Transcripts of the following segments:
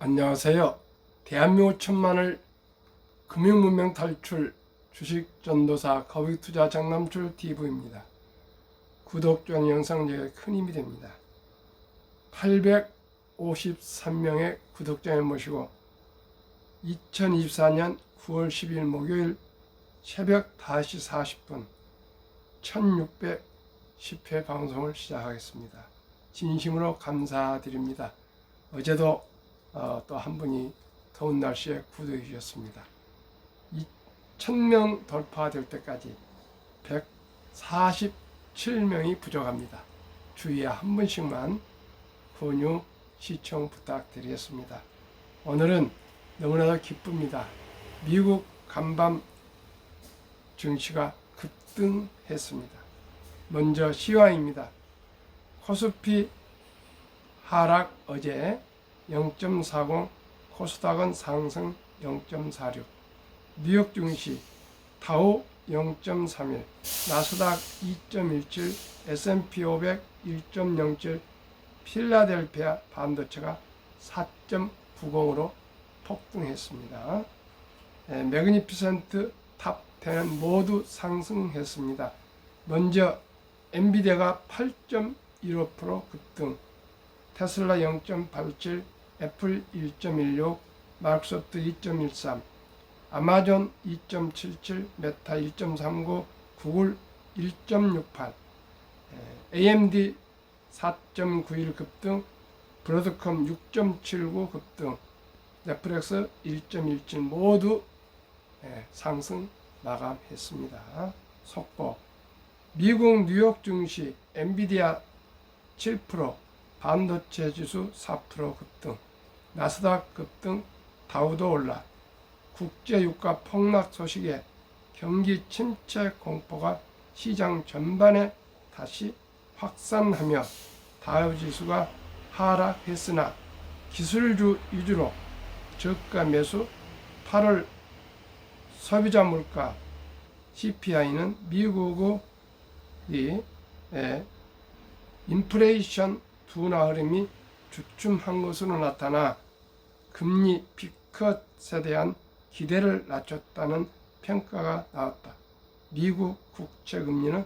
안녕하세요. 대한민국 천만을 금융문명 탈출 주식전도사 거위투자 장남출 TV입니다. 구독, 좋아요 영상 제게 큰 힘이 됩니다. 853명의 구독자를 모시고 2024년 9월 10일 목요일 새벽 5시 40분 1610회 방송을 시작하겠습니다. 진심으로 감사드립니다. 어제도 또 한 분이 더운 날씨에 구독해 주셨습니다. 1000명 돌파될 때까지 147명이 부족합니다. 주위에 한 분씩만 권유 시청 부탁드리겠습니다. 오늘은 너무나도 기쁩니다. 미국 간밤 증시가 급등했습니다. 먼저 시황입니다. 코스피 하락 어제 0.40, 코스닥은 상승 0.46, 뉴욕 증시 다우 0.31, 나스닥 2.17, S&P 500 1.07, 필라델피아 반도체가 4.90으로 폭등했습니다. 매그니피센트 탑 10은 모두 상승했습니다. 먼저 엔비디아가 8.15% 급등, 테슬라 0.87, 애플 1.16, 마이크로소프트 2.13, 아마존 2.77, 메타 1.39, 구글 1.68, AMD 4.91 급등, 브로드컴 6.79 급등, 넷플릭스 1.17 모두 상승 마감했습니다. 속보 미국 뉴욕 증시 엔비디아 7%, 반도체 지수 4% 급등, 나스닥 급등, 다우도 올라, 국제 유가 폭락 소식에 경기 침체 공포가 시장 전반에 다시 확산하며 다우 지수가 하락했으나 기술주 위주로 저가 매수, 8월 소비자 물가 CPI는 미국의 인플레이션 둔화 흐름이 주춤한 것으로 나타나 금리 피컷에 대한 기대를 낮췄다는 평가가 나왔다. 미국 국채 금리는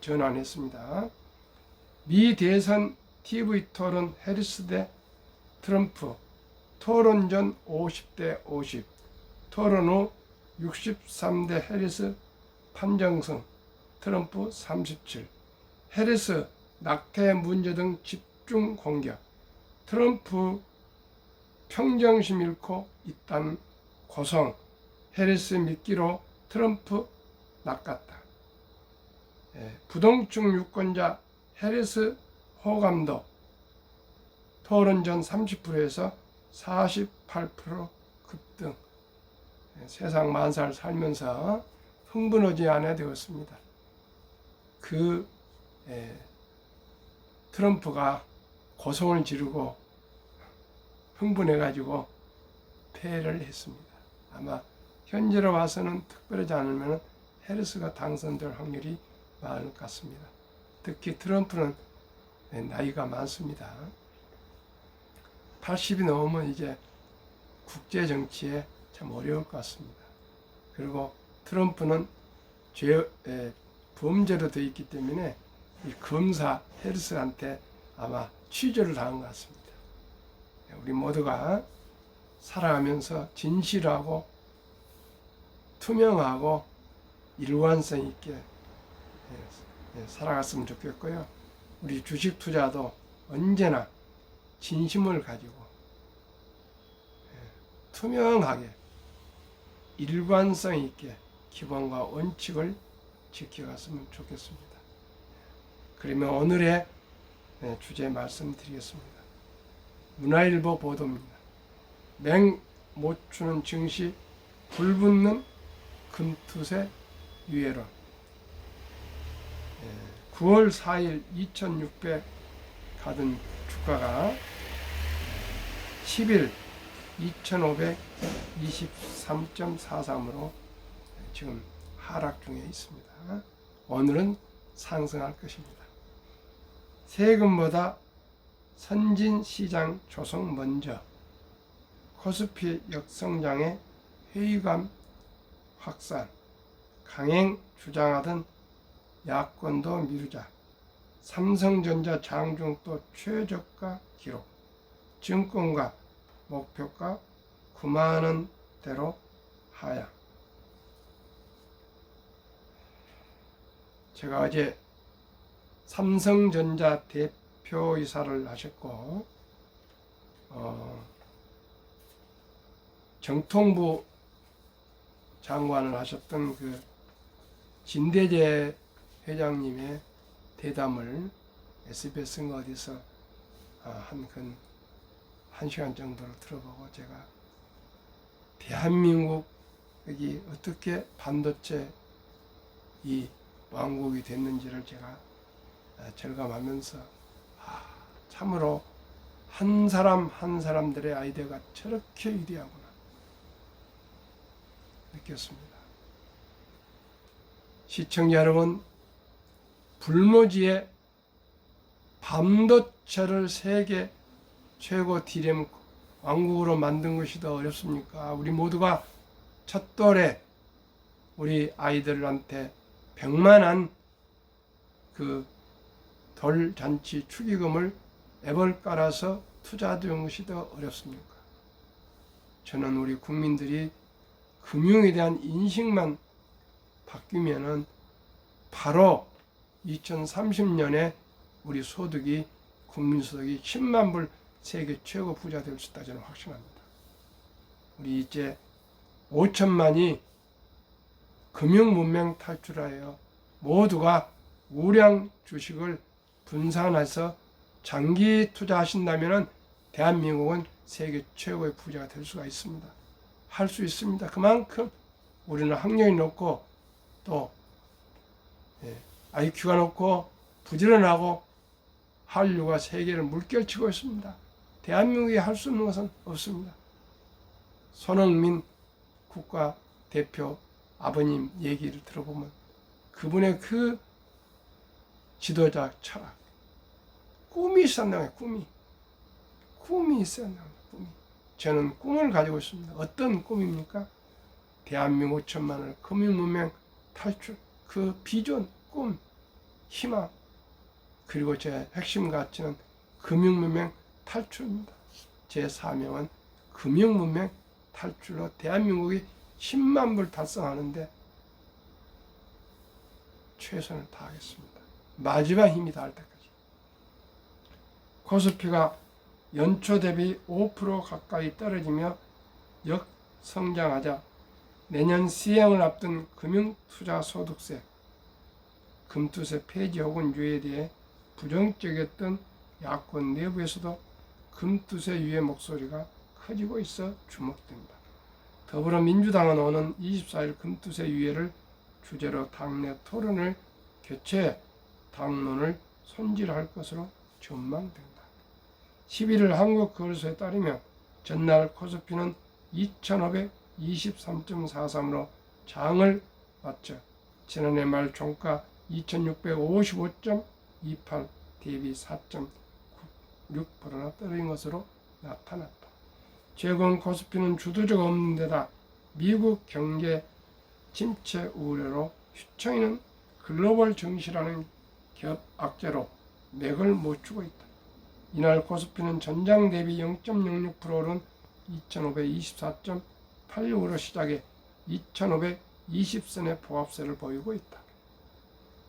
전환했습니다. 미 대선 TV 토론 해리스 대 트럼프, 토론 전 50대 50, 토론 후 63대 해리스 판정승, 트럼프 37, 해리스 낙태 문제 등 집중 공격, 트럼프 평정심 잃고 있다는 고성, 해리스 미끼로 트럼프 낚았다. 부동층 유권자 해리스 호감도 토론 전 30%에서 48% 급등. 세상 만사를 살면서 흥분하지 않아야 되었습니다. 트럼프가 고성을 지르고 흥분해가지고 패를 했습니다. 아마 현재로 와서는 특별하지 않으면 해리스가 당선될 확률이 많을 것 같습니다. 특히 트럼프는 나이가 많습니다. 80이 넘으면 이제 국제 정치에 참 어려울 것 같습니다. 그리고 트럼프는 범죄로 되어 있기 때문에 이 검사 해리스한테 아마 취조를 당한 것 같습니다. 우리 모두가 살아가면서 진실하고 투명하고 일관성 있게 살아갔으면 좋겠고요. 우리 주식 투자도 언제나 진심을 가지고 투명하게 일관성 있게 기본과 원칙을 지켜갔으면 좋겠습니다. 그러면 오늘의 주제 말씀드리겠습니다. 문화일보 보도입니다. 맹 못 추는 증시 불붙는 금투세 유예론. 9월 4일 2600 가던 주가가 10일 2523.43으로 지금 하락 중에 있습니다. 오늘은 상승할 것입니다. 세금보다 선진시장 조성 먼저, 코스피 역성장의 회의감 확산, 강행 주장하던 야권도 미루자, 삼성전자 장중도 최저가 기록, 증권가 목표가 9만원대로 하향. 제가 어제 삼성전자 대표이사를 하셨고 정통부 장관을 하셨던 그 진대재 회장님의 대담을 SBS인가 어디서 한 시간 정도를 들어보고 제가 대한민국이 어떻게 반도체 이 왕국이 됐는지를 제가 절감하면서 참으로 한 사람 한 사람들의 아이디어가 저렇게 위대하구나 느꼈습니다. 시청자 여러분, 불모지에 반도체를 세계 최고 D램 왕국으로 만든 것이 더 어렵습니까? 우리 모두가 첫돌에 우리 아이들한테 100만원 그 돌잔치 축의금을 앱을 깔아서 투자하는 것이 더 어렵습니까? 저는 우리 국민들이 금융에 대한 인식만 바뀌면은 바로 2030년에 우리 소득이 국민소득이 10만 불 세계 최고 부자 될 수 있다 저는 확신합니다. 우리 이제 5천만이 금융문명 탈출하여 모두가 우량 주식을 분산해서 장기 투자하신다면 대한민국은 세계 최고의 부자가 될 수가 있습니다. 할 수 있습니다. 그만큼 우리는 학력이 높고 또 IQ가 높고 부지런하고 한류가 세계를 물결치고 있습니다. 대한민국이 할 수 있는 것은 없습니다. 손흥민 국가대표 아버님 얘기를 들어보면 그분의 그 지도자 철학, 꿈이 있었나요? 꿈이 있었나요? 꿈이. 저는 꿈을 가지고 있습니다. 어떤 꿈입니까? 대한민국 5천만을 금융문명 탈출, 그 비전, 꿈, 희망, 그리고 제 핵심 가치는 금융문명 탈출입니다. 제 사명은 금융문명 탈출로 대한민국이 10만 불 달성하는데 최선을 다하겠습니다. 마지막 힘이 닿을 때까지. 코스피가 연초 대비 5% 가까이 떨어지며 역성장하자 내년 시행을 앞둔 금융투자소득세, 금투세 폐지 혹은 유예에 대해 부정적이었던 야권 내부에서도 금투세 유예 목소리가 커지고 있어 주목된다. 더불어민주당은 오는 24일 금투세 유예를 주제로 당내 토론을 개최해 당론을 손질할 것으로 전망된다. 11일 한국거래소에 따르면 전날 코스피는 2,523.43으로 장을 마쳐 지난해 말 종가 2,655.28 대비 4.96%나 떨어진 것으로 나타났다. 최근 코스피는 주도주가 없는 데다 미국 경제 침체 우려로 휘청이는 글로벌 증시라는 기업 악재로 맥을 못 추고 있다. 이날 코스피는 전장 대비 0.06% 오른 2,524.86으로 시작해 2,520선의 보합세를 보이고 있다.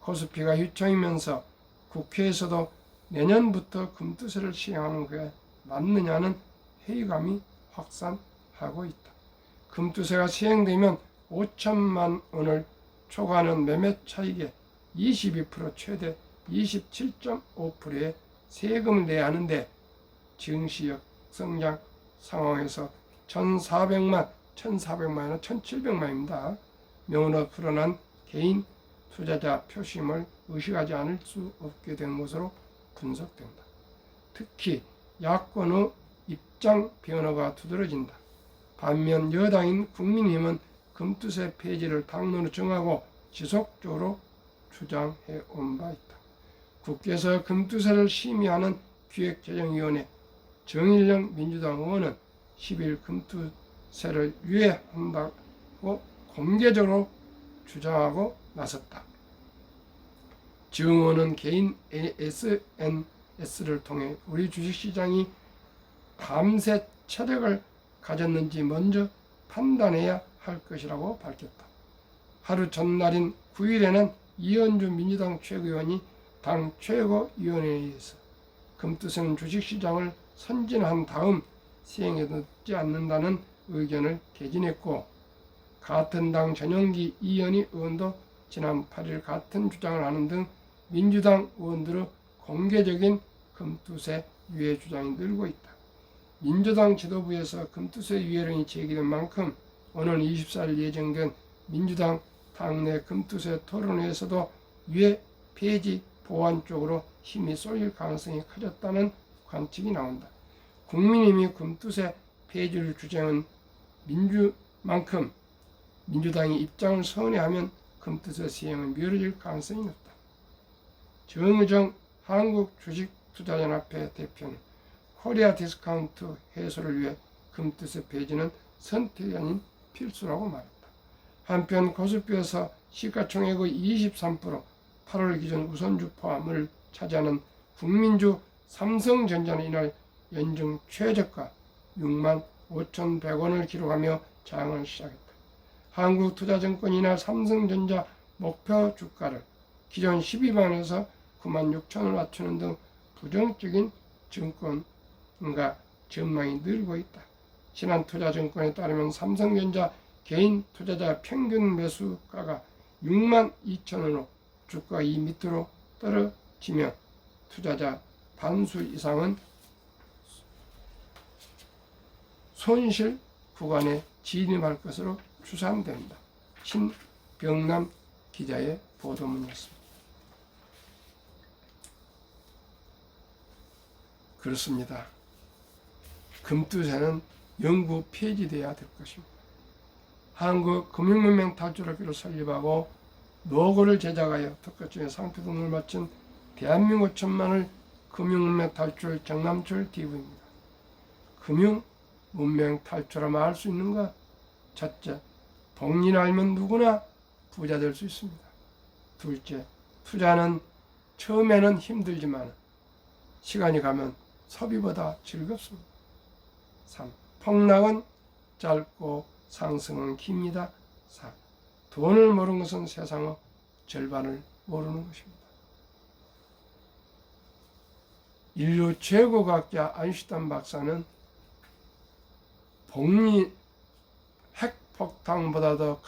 코스피가 휘청이면서 국회에서도 내년부터 금투세를 시행하는 것에 맞느냐는 회의감이 확산하고 있다. 금투세가 시행되면 5천만 원을 초과하는 매매 차익의 22% 최대 27.5%의 세금을 내야 하는데 증시 역성장 상황에서 1,400만 원, 1,700만입니다. 명으로 불어난 개인 투자자 표심을 의식하지 않을 수 없게 된 것으로 분석된다. 특히 야권의 입장 변화가 두드러진다. 반면 여당인 국민의힘은 금투세 폐지를 당론으로 정하고 지속적으로 주장해 온 바 있다. 국회에서 금투세를 심의하는 기획재정위원회 정일영 민주당 의원은 10일 금투세를 유예한다고 공개적으로 주장하고 나섰다. 정 의원은 개인 SNS를 통해 우리 주식시장이 밤새 체력을 가졌는지 먼저 판단해야 할 것이라고 밝혔다. 하루 전날인 9일에는 이현주 민주당 최고위원이 당 최고위원회에서 금투세는 주식시장을 선진한 다음 시행해두지 않는다는 의견을 개진했고, 같은 당 전용기 이현희 의원도 지난 8일 같은 주장을 하는 등 민주당 의원들의 공개적인 금투세 유예 주장이 늘고 있다. 민주당 지도부에서 금투세 유예론이 제기된 만큼 오늘 24일 예정된 민주당 당내 금투세 토론회에서도 유예 폐지 보완 쪽으로 힘이 쏠릴 가능성이 커졌다는 관측이 나온다. 국민의힘이 금투세 폐지를 주장한 민주만큼 민주당이 입장을 서운해하면 금투세 시행은 미뤄질 가능성이 높다. 정의정 한국주식투자연합회 대표는 코리아 디스카운트 해소를 위해 금투세 폐지는 선택이 아닌 필수라고 말했다. 한편 코스피에서 시가총액의 23% 8월 기준 우선주 포함을 차지하는 국민주 삼성전자는 이날 연중 최저가 65,100원을 기록하며 장을 시작했다. 한국투자증권이 이날 삼성전자 목표 주가를 기존 12만원에서 96,000원을 낮추는 등 부정적인 증권가 전망이 늘고 있다. 신한투자증권에 따르면 삼성전자 개인 투자자 평균 매수가가 62,000원으로 주가가 이 밑으로 떨어지며 투자자 반수 이상은 손실 구간에 진입할 것으로 추산된다. 신병남 기자의 보도문이었습니다. 그렇습니다. 금투세는 영구 폐지돼야 될 것입니다. 한국 금융문명 탈출학교를 설립하고 노고를 제작하여 특허증에 상표 등을 마친 대한민국 천만을 금융문명 탈출 정남철 TV입니다. 금융문명 탈출하면 알 수 있는 것, 첫째, 복리를 알면 누구나 부자 될 수 있습니다. 둘째, 투자는 처음에는 힘들지만 시간이 가면 소비보다 즐겁습니다. 3. 폭락은 짧고 상승은 깁니다. 4. 돈을 모르는 것은 세상의 절반을 모르는 것입니다. 인류 최고 과학자 아인슈타인 박사는 복리 핵폭탄보다 더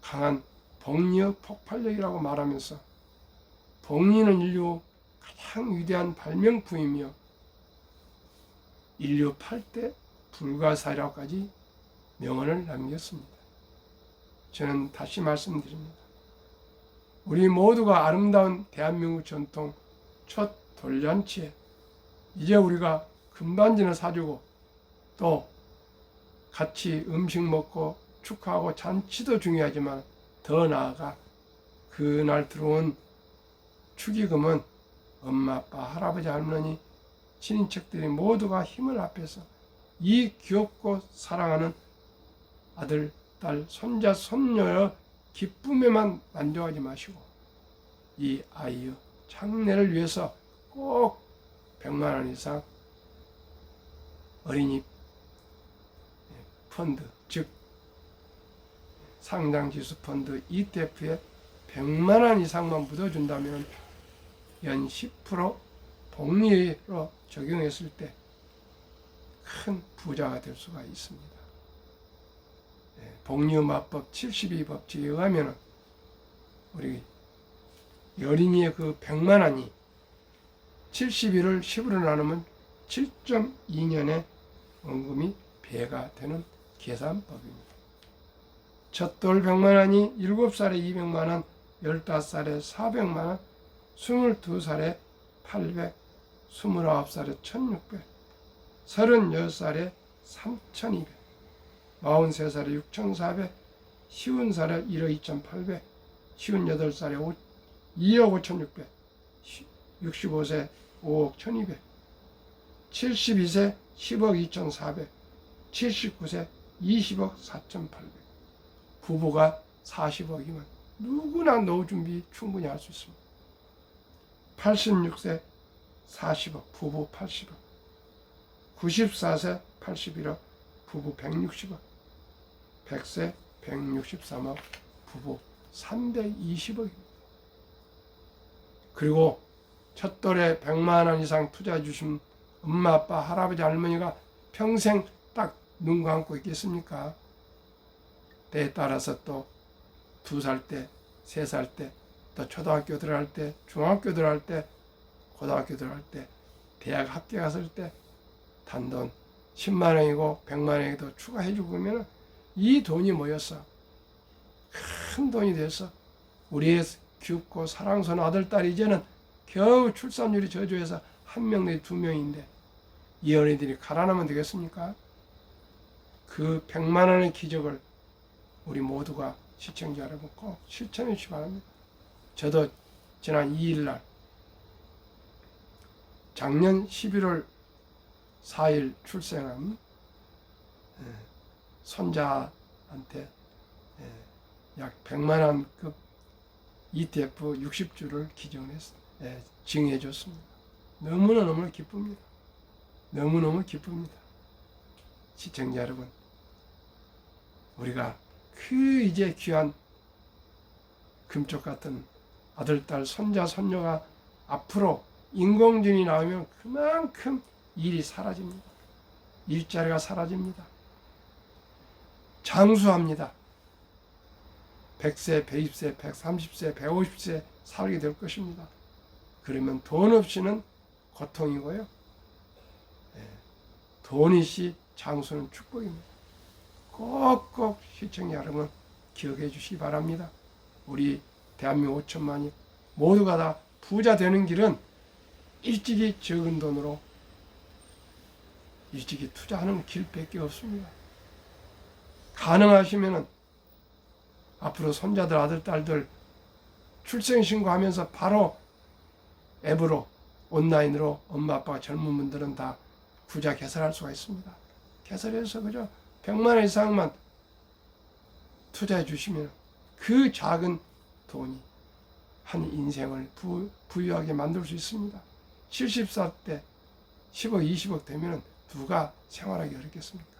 강한 복리의 폭발력이라고 말하면서 복리는 인류 가장 위대한 발명품이며 인류 8대 불가사의라고까지 명언을 남겼습니다. 저는 다시 말씀드립니다. 우리 모두가 아름다운 대한민국 전통 첫 돌잔치에 이제 우리가 금반지를 사주고 또 같이 음식 먹고 축하하고 잔치도 중요하지만 더 나아가 그날 들어온 축의금은 엄마, 아빠, 할아버지, 할머니, 친인척들이 모두가 힘을 합해서 이 귀엽고 사랑하는 아들, 딸, 손자, 손녀의 기쁨에만 만족하지 마시고 이 아이의 장래를 위해서 꼭 100만 원 이상 어린이 펀드, 즉 상장지수 펀드 ETF에 100만 원 이상만 묻어준다면 연 10% 복리로 적용했을 때 큰 부자가 될 수가 있습니다. 복리마법 72법칙에 의하면 우리 어린이의 그 100만 원이 71을 10으로 나누면 7.2년의 원금이 배가 되는 계산법입니다. 첫돌 100만 원이 7살에 200만 원, 15살에 400만 원, 22살에 800, 29살에 1600, 36살에 3200, 43살에 6400, 50살에 1억 2800, 58살에 2억 5600, 65세 5억 1200, 72세 10억 2400, 79세 20억 4800, 부부가 40억이면 누구나 노후 준비 충분히 할 수 있습니다. 86세 40억, 부부 80억, 94세 81억, 부부 160억, 100세 163억, 부부 320억입니다. 그리고 첫돌에 100만 원 이상 투자해 주신 엄마, 아빠, 할아버지, 할머니가 평생 딱 눈 감고 있겠습니까? 때에 따라서 또 2살 때, 3살 때, 또 초등학교 들어갈 때, 중학교 들어갈 때, 고등학교 들어갈 때, 대학 합격했을 때 단돈 10만 원이고 100만 원이도 추가해 주고 그러면 이 돈이 모여서 큰 돈이 돼서 우리의 귀엽고 사랑스러운 아들, 딸이 이제는 겨우 출산율이 저조해서 1명 내지 2명인데 이 어린이들이 가난하면 되겠습니까? 그 100만 원의 기적을 우리 모두가 시청자 여러분 꼭 실천해 주시기 바랍니다. 저도 지난 2일날 작년 11월 4일 출생한 손자한테 약 100만 원급 ETF 60주를 증해 줬습니다. 너무너무 기쁩니다. 너무너무 기쁩니다. 시청자 여러분, 우리가 그 이제 귀한 금쪽 같은 아들, 딸, 손자, 손녀가 앞으로 인공지능이 나오면 그만큼 일이 사라집니다. 일자리가 사라집니다. 장수합니다. 100세, 120세, 130세, 150세 살게 될 것입니다. 그러면 돈 없이는 고통이고요. 돈이 시 장수는 축복입니다. 꼭꼭 시청자 여러분 기억해 주시기 바랍니다. 우리 대한민국 5천만이 모두가 다 부자 되는 길은 일찍이 적은 돈으로 일찍이 투자하는 길밖에 없습니다. 가능하시면은 앞으로 손자들, 아들, 딸들 출생신고하면서 바로 앱으로 온라인으로 엄마, 아빠가 젊은 분들은 다 부자 개설할 수가 있습니다. 개설해서 그저 100만 원 이상만 투자해 주시면 그 작은 돈이 한 인생을 부유하게 만들 수 있습니다. 70살 때 10억, 20억 되면 누가 생활하기 어렵겠습니까?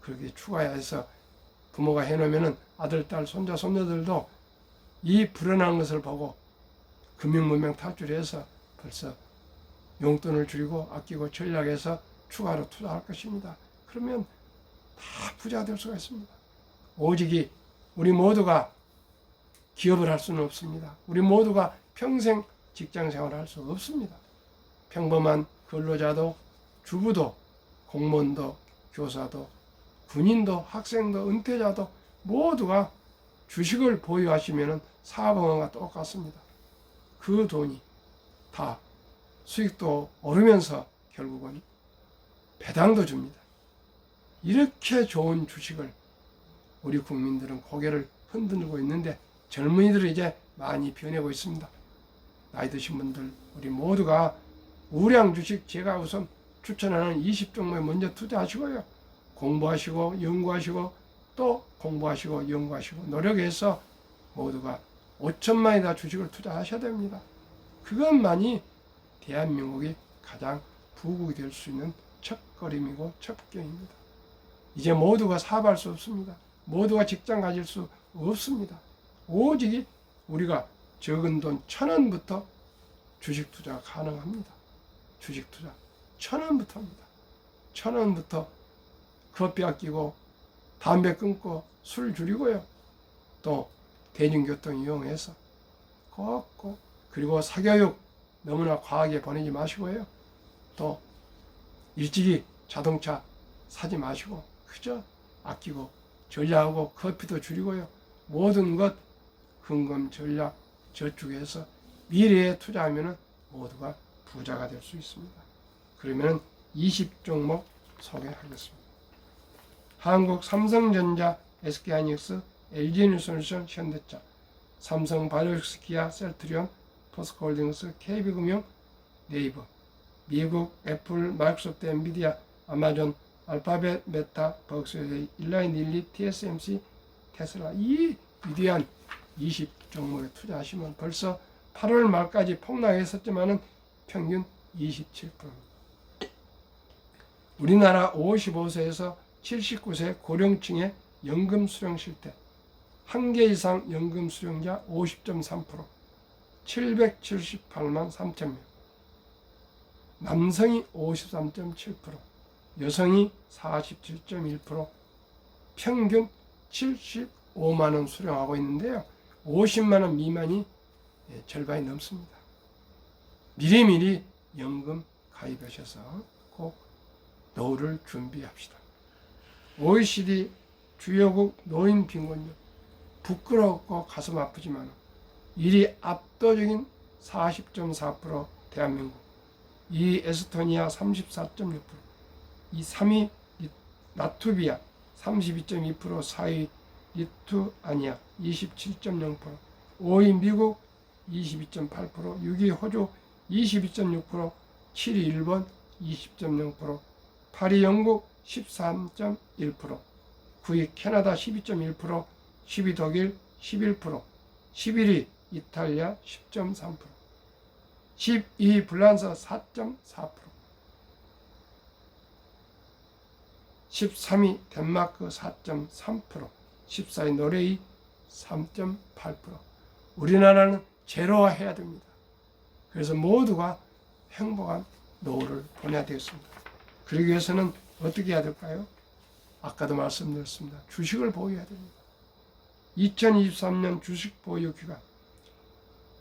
그렇게 추가해서 부모가 해놓으면 아들, 딸, 손자, 손녀들도 이 불어난 것을 보고 금융문명 탈출해서 벌써 용돈을 줄이고 아끼고 전략해서 추가로 투자할 것입니다. 그러면 다 부자가 될 수가 있습니다. 오직 우리 모두가 기업을 할 수는 없습니다. 우리 모두가 평생 직장 생활을 할 수 없습니다. 평범한 근로자도 주부도 공무원도 교사도 군인도 학생도 은퇴자도 모두가 주식을 보유하시면 사업원과 똑같습니다. 그 돈이 다 수익도 오르면서 결국은 배당도 줍니다. 이렇게 좋은 주식을 우리 국민들은 고개를 흔들고 있는데 젊은이들은 이제 많이 변하고 있습니다. 나이 드신 분들 우리 모두가 우량 주식 제가 우선 추천하는 20종목에 먼저 투자하시고요. 공부하시고 연구하시고 또 공부하시고 연구하시고 노력해서 모두가 5천만이 다 주식을 투자하셔야 됩니다. 그것만이 대한민국이 가장 부국이 될 수 있는 첫걸음이고 첫경입니다. 이제 모두가 사업할 수 없습니다. 모두가 직장 가질 수 없습니다. 오직 우리가 적은 돈 1,000원부터 주식 투자가 가능합니다. 주식 투자 1,000원부터 합니다. 1,000원부터 커피 아끼고 담배 끊고 술 줄이고요. 또 대중교통 이용해서 꼭꼭 그리고 사교육 너무나 과하게 보내지 마시고요. 또 일찍이 자동차 사지 마시고 그저 아끼고 전략하고 커피도 줄이고요. 모든 것 헌금 전략 저축해서 미래에 투자하면 모두가 부자가 될 수 있습니다. 그러면 20종목 소개하겠습니다. 한국 삼성전자, SK하이닉스, LG에너지솔루션, 현대차, 삼성바이오로직스, 기아, 셀트리온, 포스코홀딩스, KB금융, 네이버, 미국 애플, 마이크로소프트, 엔비디아, 아마존, 알파벳, 메타, 버크셔, 일라인, 릴리, TSMC, 테슬라, 이 위대한 20 종목에 투자하시면 벌써 8월 말까지 폭락했었지만은 평균 27%. 우리나라 55세에서 79세 고령층의 연금 수령 실태, 1개 이상 연금 수령자 50.3%, 778만 3천 명. 남성이 53.7%, 여성이 47.1%, 평균 75만 원 수령하고 있는데요. 50만 원 미만이 절반이 넘습니다. 미리미리 연금 가입하셔서 꼭 노후를 준비합시다. OECD 주요국 노인 빈곤율, 부끄럽고 가슴 아프지만 1위 압도적인 40.4% 대한민국, 2위 에스토니아 34.6%, 3위 라트비아 32.2%, 4위 리투아니아 27.0%, 5위 미국 22.8%, 6위 호주 22.6%, 7위 일본 20.0%, 8위 영국 13.1%, 9위 캐나다 12.1%, 10위 독일 11%, 11위 이탈리아 10.3%, 12위 프랑스 4.4%, 13위 덴마크 4.3%, 14위 노르웨이 3.8%. 우리나라는 제로화해야 됩니다. 그래서 모두가 행복한 노후를 보내야 되겠습니다. 그러기 위해서는 어떻게 해야 될까요? 아까도 말씀드렸습니다. 주식을 보유해야 됩니다. 2023년 주식 보유 기간,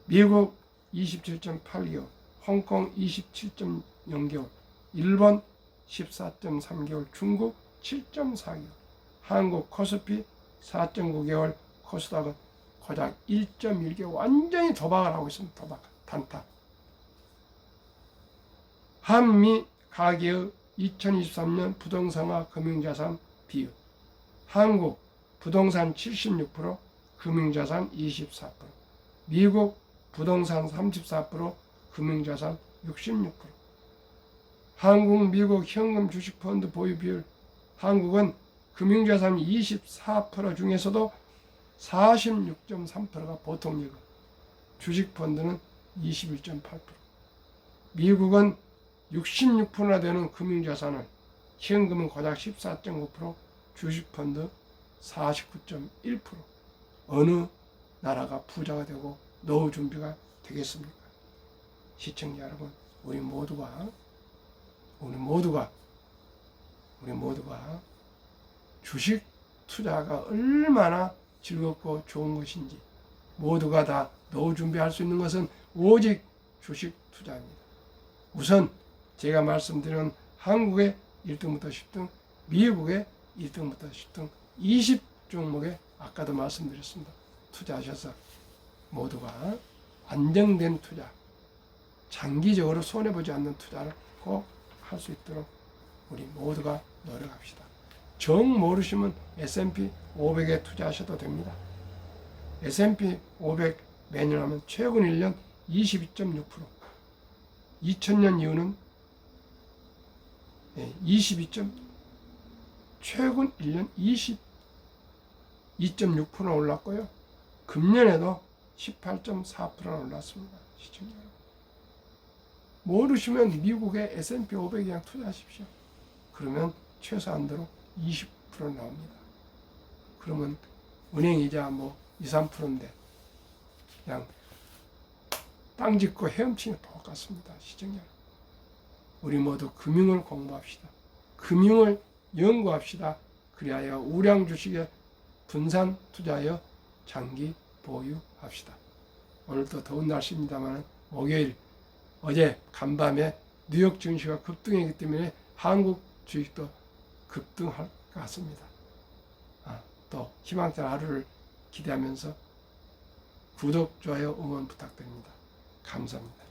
미국 27.8개월, 홍콩 27.0개월, 일본 14.3개월, 중국 7.4개월, 한국 코스피 4.9개월, 코스닥은 고작 1.1개월 완전히 도박을 하고 있습니다. 도박, 단타. 한미 가계의 2023년 부동산과 금융자산 비율, 한국 부동산 76%, 금융자산 24%, 미국 부동산 34%, 금융자산 66%. 한국, 미국 현금 주식펀드 보유 비율, 한국은 금융자산 24% 중에서도 46.3%가 보통예금, 주식펀드는 21.8%. 미국은 66%나 되는 금융자산을, 현금은 고작 14.9%, 주식펀드 49.1%. 어느 나라가 부자가 되고 노후 준비가 되겠습니까? 시청자 여러분, 우리 모두가 주식 투자가 얼마나 즐겁고 좋은 것인지, 모두가 다 노후 준비할 수 있는 것은 오직 주식 투자입니다. 우선 제가 말씀드린 한국의 1등부터 10등, 미국의 1등부터 10등 20 종목에 아까도 말씀드렸습니다. 투자하셔서 모두가 안정된 투자, 장기적으로 손해보지 않는 투자를 꼭 할 수 있도록 우리 모두가 노력합시다. 정 모르시면 S&P 500에 투자하셔도 됩니다. S&P 500 매년 하면 최근 1년 22.6%, 2000년 이후는 22. 최근 1년 22.6% 올랐고요. 금년에도 18.4% 올랐습니다. 시청자 여러분. 모르시면 미국의 S&P 500에 그냥 투자하십시오. 그러면 최소한도로 20% 나옵니다. 그러면 은행이자 2, 3%인데 그냥 땅 짓고 헤엄치는 똑같습니다. 시청자 여러분. 우리 모두 금융을 공부합시다. 금융을 연구합시다. 그리하여 우량 주식에 분산 투자하여 장기 보유합시다. 오늘도 더운 날씨입니다만 목요일, 어제 간밤에 뉴욕 증시가 급등했기 때문에 한국 주식도 급등할 것 같습니다. 또 희망찬 하루를 기대하면서 구독, 좋아요, 응원 부탁드립니다. 감사합니다.